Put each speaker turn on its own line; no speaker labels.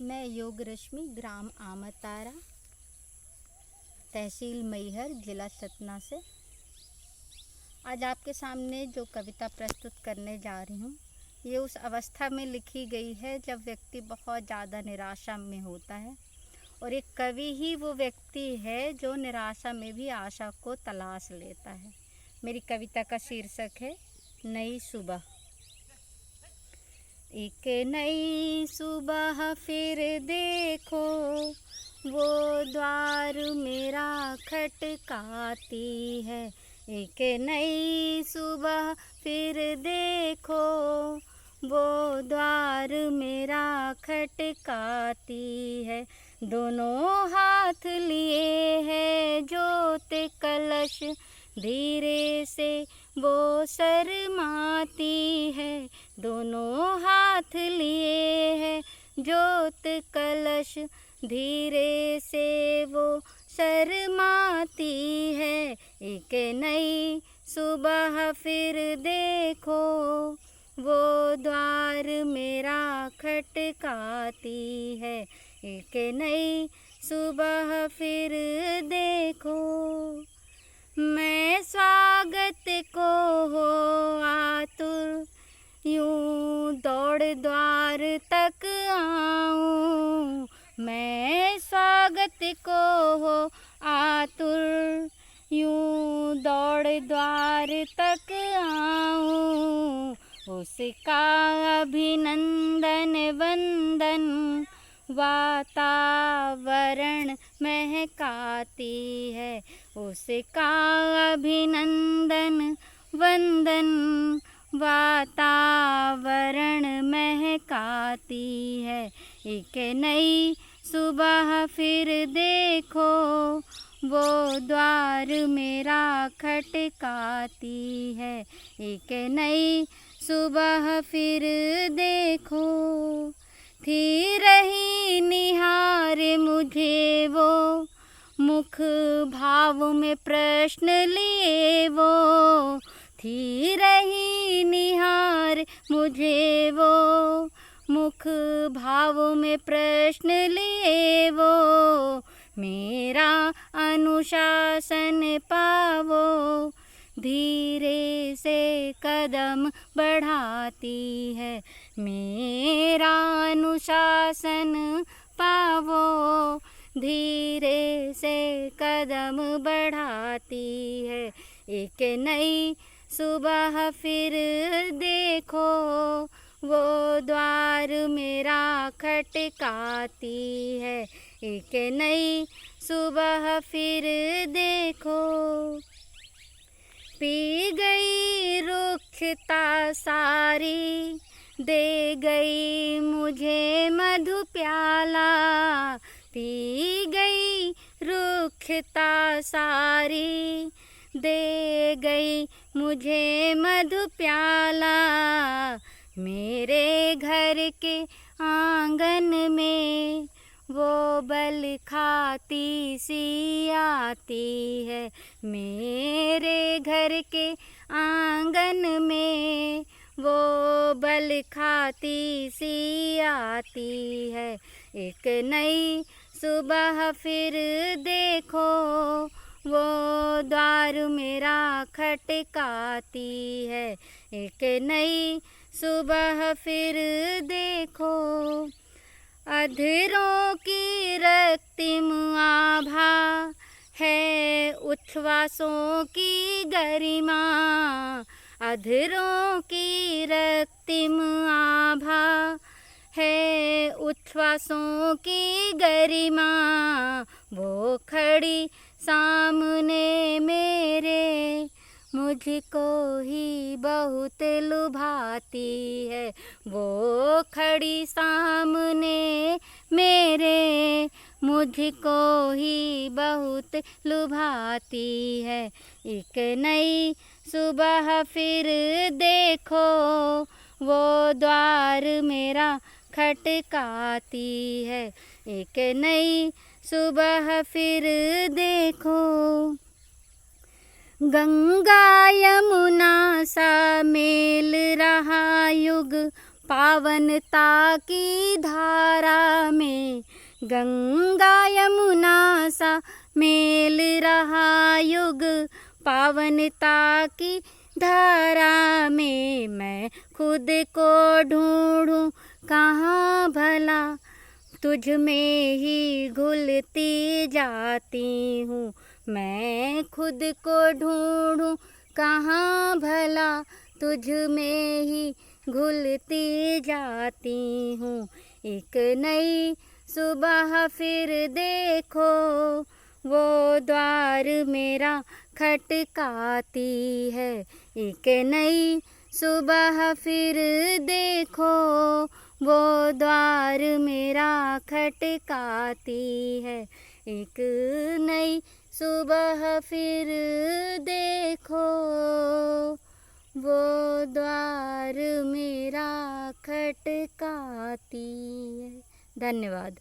मैं योग रश्मि, ग्राम आमतारा, तहसील मैहर, जिला सतना से आज आपके सामने जो कविता प्रस्तुत करने जा रही हूँ, ये उस अवस्था में लिखी गई है जब व्यक्ति बहुत ज़्यादा निराशा में होता है। और एक कवि ही वो व्यक्ति है जो निराशा में भी आशा को तलाश लेता है। मेरी कविता का शीर्षक है नई सुबह। एक नई सुबह फिर देखो, वो द्वार मेरा खटकाती है। एक नई सुबह फिर देखो, वो द्वार मेरा खटकाती है। दोनों हाथ लिए है जोत कलश, धीरे से वो शर्माती है। दोनों हाथ लिए है जोत कलश, धीरे से वो शर्माती है। एक नई सुबह फिर देखो, वो द्वार मेरा खटकाती है। एक नई सुबह फिर देखो, मैं स्वागत को हो आतुर, यूं दौड़ द्वार तक आऊं। मैं स्वागत को हो आतुर, यूं दौड़ द्वार तक आऊं। उसका अभिनंदन वंदन, वातावरण महकाती है। उसका अभिनंदन वंदन, वातावरण महकाती है। एक नई सुबह फिर देखो, वो द्वार मेरा खटकाती है। एक नई सुबह फिर देखो, थी रही निहार मुझे वो, मुख भाव में प्रश्न लिए वो। थी रही निहार मुझे वो, मुख भाव में प्रश्न लिए वो। मेरा अनुशासन पावो, धीरे से कदम बढ़ाती है। मेरा अनुशासन पावो, धीरे से कदम बढ़ाती है। एक नई सुबह फिर देखो, वो द्वार मेरा खटकाती है। एक नई सुबह फिर देखो, पी गई रुक्षता सारी, दे गई मुझे मधु प्याला। पी गई रुक्षता सारी, दे गई मुझे मधु प्याला। मेरे घर के आंगन में वो बल खाती सी आती है। मेरे घर के आंगन में वो बल खाती सी आती है। एक नई सुबह फिर देखो, वो द्वार मेरा खटकाती है। एक नई सुबह फिर देखो, अधरों की रक्तिम आभा है उच्छ्वासों की गरिमा। अधरों की रक्तिम आभा है उच्छ्वासों की गरिमा। वो खड़ी सामने मेरे, मुझको ही बहुत लुभाती है। वो खड़ी सामने मेरे, मुझको ही बहुत लुभाती है। एक नई सुबह फिर देखो, वो द्वार मेरा खटकाती है। एक नई सुबह फिर देखो, गंगा यमुना सा मेल रहा युग, पावनता की धारा में गंगा यमुना सा मेल रहा युग, पावनता की धारा में मैं खुद को ढूंढूं कहाँ भला, तुझ में ही घुलती जाती हूँ। मैं खुद को ढूंढूं कहाँ भला, तुझ में ही घुलती जाती हूँ। एक नई सुबह फिर देखो, वो द्वार मेरा खटकाती है। एक नई सुबह फिर देखो, वो द्वार मेरा खटकाती है। एक नई सुबह फिर देखो, वो द्वार मेरा खटकाती है। धन्यवाद।